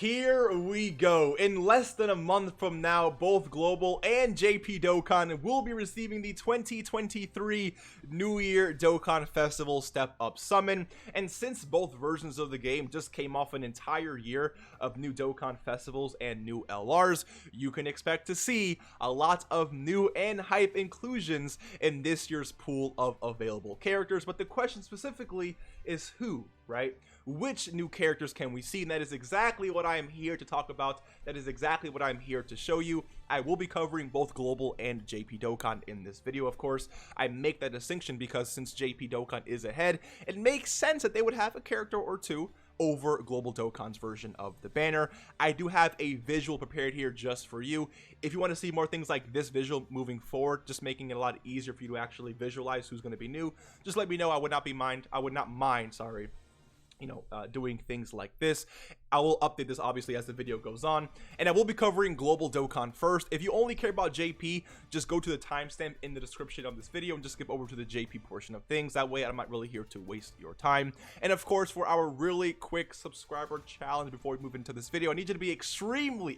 Here we go. In less than a month from now, both Global and JP Dokkan will be receiving the 2023 New Year Dokkan Festival Step Up Summon. And since both versions of the game just came off an entire year of new Dokkan Festivals and new LRs, you can expect to see a lot of new and hype inclusions in this year's pool of available characters. But the question specifically is who, right? Which new characters can we see? And that is exactly what I am here to talk about. That is exactly what I'm here to show you. I will be covering both Global and JP Dokkan in this video, of course. I make that distinction because since JP Dokkan is ahead, it makes sense that they would have a character or two over Global Dokkan's version of the banner. I do have a visual prepared here just for you. If you want to see more things like this visual moving forward, just making it a lot easier for you to actually visualize who's going to be new, just let me know. I would not mind, sorry, doing things like this. I will update this obviously as the video goes on, and I will be covering Global Dokkan first. If you only care about JP, just go to the timestamp in the description of this video and just skip over to the JP portion of things. That way I'm not really here to waste your time. And of course, for our really quick subscriber challenge before we move into this video, I need you to be extremely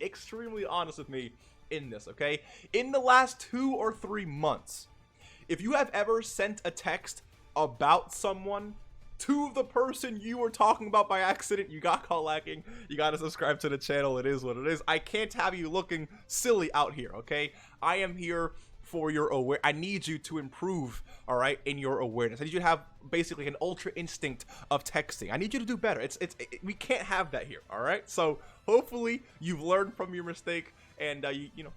honest with me in this, okay? In the last 2 or 3 months, if you have ever sent a text about someone to the person you were talking about by accident, you got caught lacking. You gotta subscribe to the channel. It is what it is. I can't have you looking silly out here, okay? I am here for your aware. I need you to improve, all right, in your awareness. I need you to have basically an ultra instinct of texting. I need you to do better. We can't have that here, all right? So hopefully you've learned from your mistake, and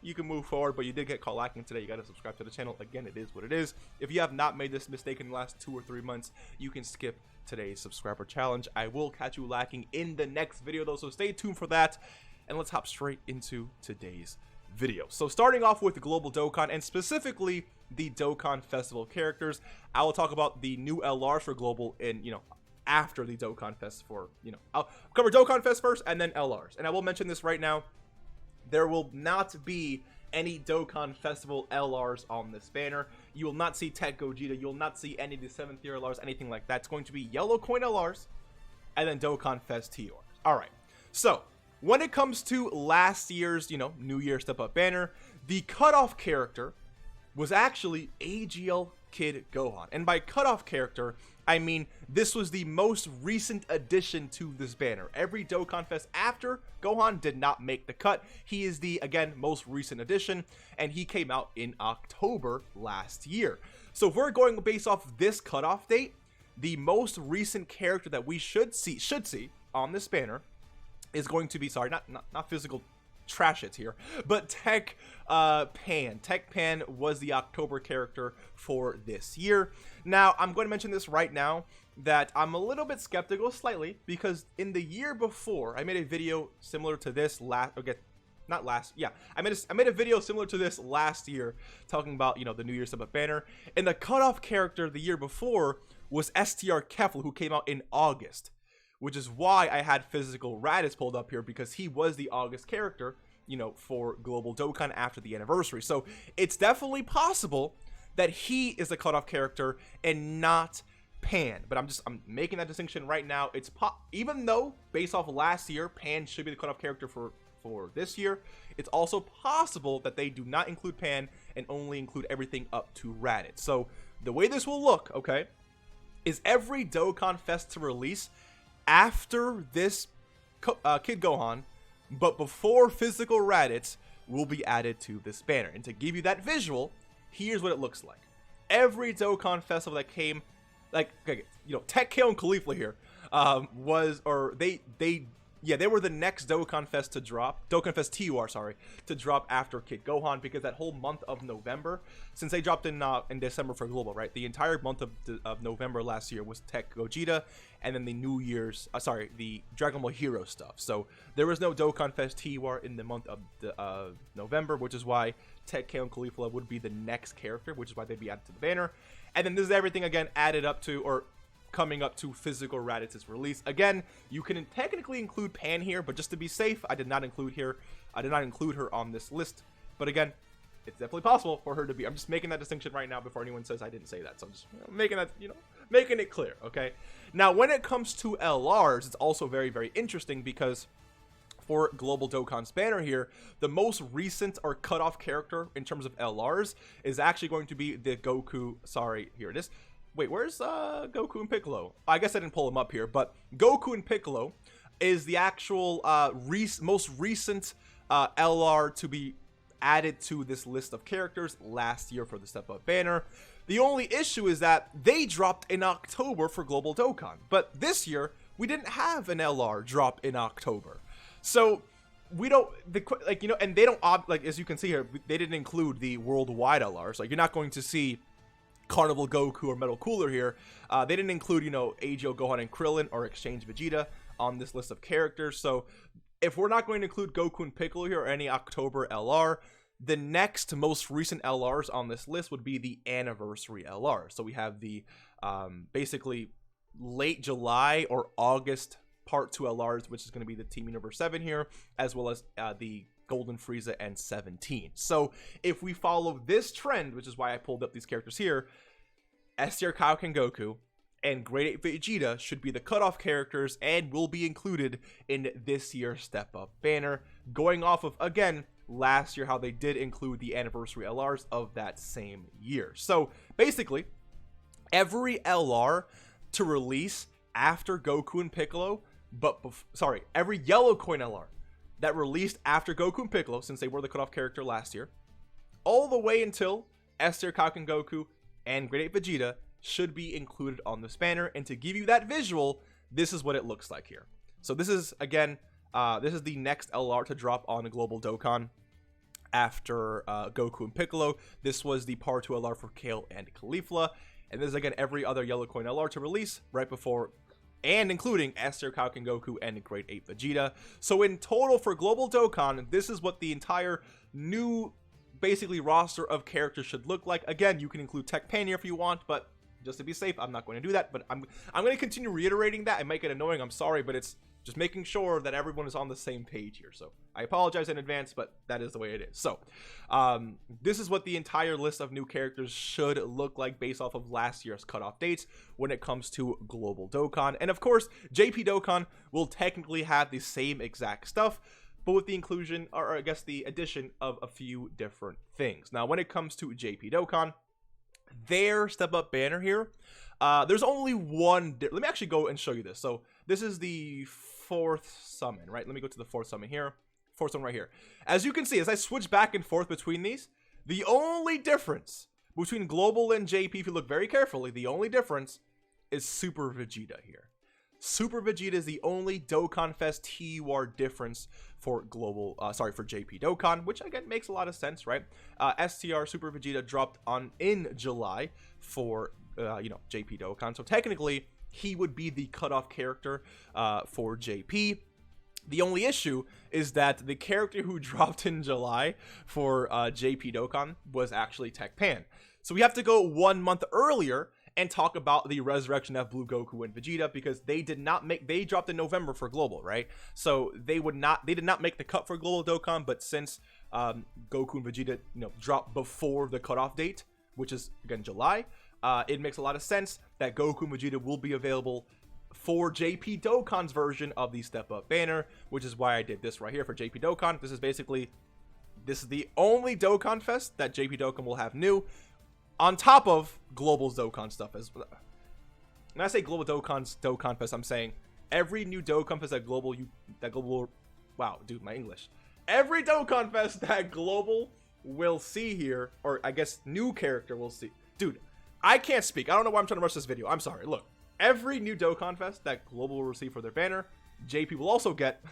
you can move forward. But you did get caught lacking today. You got to subscribe to the channel. Again, it is what it is. If you have not made this mistake in the last 2 or 3 months, you can skip today's subscriber challenge. I will catch you lacking in the next video though, so stay tuned for that, and let's hop straight into today's video. So starting off with the Global Dokkan, and specifically the Dokkan Festival characters, I will talk about the new LRs for Global and after the Dokkan Fest. I'll cover Dokkan Fest first and then LRs. And I will mention this right now, there will not be any Dokkan Festival LRs on this banner. You will not see Tech Gogeta, you will not see any of the 7th tier LRs, anything like that. It's going to be Yellow Coin LRs and then Dokkan Fest TRs. Alright, so when it comes to last year's, New Year Step Up banner, the cutoff character was actually AGL Kid Gohan. And by cutoff character, I mean this was the most recent addition to this banner. Every Dokkan Fest after Gohan did not make the cut. He is the, again, most recent addition, and he came out in October last year. So if we're going based off this cutoff date, the most recent character that we should see on this banner is going to be, sorry, not physical trash hits here, but Tech Pan. Tech Pan was the October character for this year. Now, I'm going to mention this right now that I'm a little bit skeptical slightly, because in the year before, I made a video similar to this I made a video similar to this last year talking about, the New Year Step Up banner, and the cutoff character the year before was STR Kefla, who came out in August, which is why I had Physical Raditz pulled up here, because he was the August character, for Global Dokkan after the anniversary. So it's definitely possible that he is the cutoff character and not Pan. But I'm making that distinction right now. Even though based off of last year, Pan should be the cutoff character for this year, it's also possible that they do not include Pan and only include everything up to Raditz. So the way this will look, okay, is every Dokkan Fest to release after this Kid Gohan, but before Physical Raditz, will be added to this banner. And to give you that visual, here's what it looks like. Every Dokkan Festival that came, Tech Kale and Caulifla here, they were the next Dokkan Fest to drop, Dokkan Fest TUR, sorry, to drop after Kid Gohan, because that whole month of November, since they dropped in December for Global, right, the entire month of November last year was Tech Gogeta, and then the New Year's, the Dragon Ball Hero stuff. So there was no Dokkan Fest TUR in the month of November, which is why Tech Kale and Caulifla would be the next character, which is why they'd be added to the banner. And then this is everything again added up to, or coming up to Physical Raditz's release. Again, you can technically include Pan here, but just to be safe, I did not include her on this list. But again, it's definitely possible for her to be. I'm just making that distinction right now before anyone says I didn't say that. So I'm just making that, making it clear, okay? Now, when it comes to LRs, it's also very, very interesting, because for Global Dokkan's banner here, the most recent or cutoff character in terms of LRs is actually going to be the Goku. Sorry, here it is. Wait, where's Goku and Piccolo? I guess I didn't pull them up here, but Goku and Piccolo is the actual most recent LR to be added to this list of characters last year for the Step Up banner. The only issue is that they dropped in October for Global Dokkan, but this year we didn't have an LR drop in October. So we don't, and they don't, like, as you can see here, they didn't include the worldwide LRs. Like, you're not going to see Carnival Goku or Metal Cooler here. They didn't include, AGO Gohan and Krillin or Exchange Vegeta on this list of characters. So if we're not going to include Goku and Piccolo here or any October LR, the next most recent LRs on this list would be the anniversary LR. So we have the basically late July or August Part 2 LRs, which is going to be the Team Universe 7 here, as well as the Golden Frieza and 17. So if we follow this trend, which is why I pulled up these characters here, S Tier Kaioken Goku and Grade 8 Vegeta should be the cutoff characters and will be included in this year's Step Up banner, going off of, again, last year how they did include the anniversary LRs of that same year. So basically, every LR to release after Goku and Piccolo, every yellow coin LR that released after Goku and Piccolo, since they were the cutoff character last year, all the way until S Tier Kaioken Goku and Grade 8 Vegeta should be included on this banner. And to give you that visual, this is what it looks like here. So this is, again, this is the next LR to drop on the Global Dokkan after Goku and Piccolo. This was the Part 2 LR for Kale and Caulifla. And this is, again, every other yellow coin LR to release right before and including S Tier Kaioken Goku and Grade 8 Vegeta. So in total for Global Dokkan, this is what the entire new, basically, roster of characters should look like. Again, you can include Tech Pan here if you want, but just to be safe, I'm not going to do that. But I'm going to continue reiterating that. It might get annoying, I'm sorry, but it's just making sure that everyone is on the same page here. So I apologize in advance, but that is the way it is. So this is what the entire list of new characters should look like based off of last year's cutoff dates when it comes to Global Dokkan. And of course, JP Dokkan will technically have the same exact stuff, but with the inclusion, or I guess the addition of a few different things. Now, when it comes to JP Dokkan, their Step Up banner here, there's only one. Let me actually go and show you this. So this is the fourth summon, right? Let me go to the fourth summon here. Fourth summon right here. As you can see, as I switch back and forth between these, the only difference between Global and JP, if you look very carefully, the only difference is Super Vegeta here. Super Vegeta is the only Dokkan Fest TUR difference for Global, for JP Dokkan, which again makes a lot of sense, right? STR Super Vegeta dropped in July for JP Dokkan, so technically he would be the cutoff character for JP. The only issue is that the character who dropped in July for JP Dokkan was actually Tech Pan. So we have to go 1 month earlier and talk about the Resurrection of Blue Goku and Vegeta, because they dropped in November for Global, right? So they did not make the cut for Global Dokkan, but since Goku and Vegeta dropped before the cutoff date, which is again July, it makes a lot of sense that Goku and Vegeta will be available for JP Dokkan's version of the Step Up banner, which is why I did this right here for JP Dokkan. This is the only Dokkan Fest that JP Dokkan will have new, on top of Global's Dokkan stuff. When I say Global Dokkan's Dokkan Fest, I'm saying every new Dokkan Fest that Global, wow, dude, my English. Every Dokkan Fest that Global will see here, or I guess new character will see. Dude, I can't speak. I don't know why I'm trying to rush this video. I'm sorry. Look, every new Dokkan Fest that Global will receive for their banner, JP will also get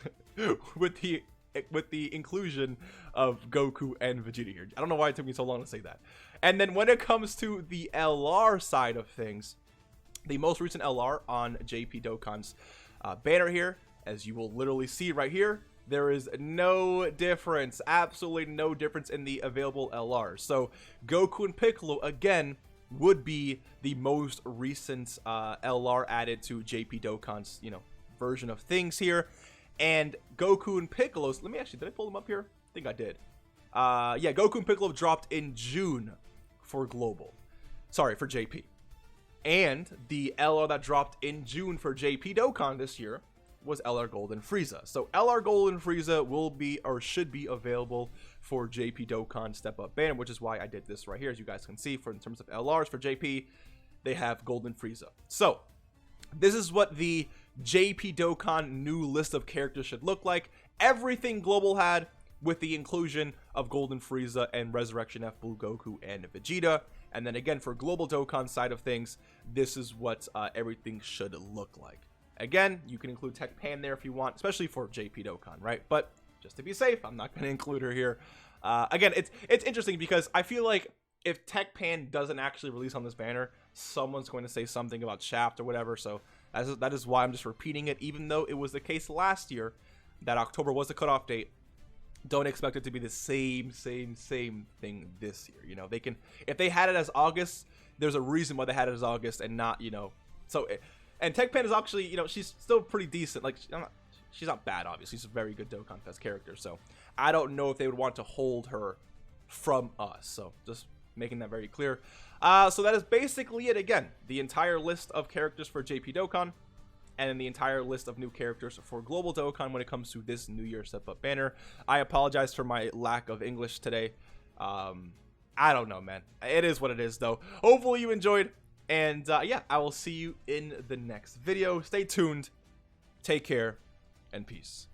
with the inclusion of Goku and Vegeta here. I don't know why it took me so long to say that. And then when it comes to the LR side of things, the most recent LR on JP Dokkan's banner here, as you will literally see right here, there is no difference, absolutely no difference in the available LRs. So Goku and Piccolo, again, would be the most recent LR added to JP Dokkan's, version of things here. And Goku and Piccolo's, did I pull them up here? I think I did. Yeah, Goku and Piccolo dropped in June for JP. And the LR that dropped in June for JP Dokkan this year was LR Golden Frieza. So LR Golden Frieza will be, or should be, available for JP Dokkan Step Up Banner, which is why I did this right here. As you guys can see, for in terms of LRs for JP, they have Golden Frieza. So this is what the JP Dokkan new list of characters should look like. Everything Global had, with the inclusion of Golden Frieza and Resurrection F Blue Goku and Vegeta. And then again, for Global Dokkan side of things, this is what everything should look like. Again, you can include Tech Pan there if you want, especially for JP Dokkan, right? But just to be safe, I'm not going to include her here. Again, it's interesting because I feel like if Tech Pan doesn't actually release on this banner, someone's going to say something about Shaft or whatever. So that is why I'm just repeating it, even though it was the case last year that October was the cutoff date. Don't expect it to be the same thing this year. You know, they can, if they had it as August, there's a reason why they had it as August and not, you know. So, and Tech Pan is actually, you know, she's still pretty decent. Like, she's not bad, obviously. She's a very good Dokkan Fest character. So I don't know if they would want to hold her from us. So just making that very clear. So that is basically it. Again, the entire list of characters for JP Dokkan, and then the entire list of new characters for Global Dokkan when it comes to this New Year Step Up banner. I apologize for my lack of English today. I don't know, man. It is what it is, though. Hopefully you enjoyed. And yeah, I will see you in the next video. Stay tuned. Take care, and peace.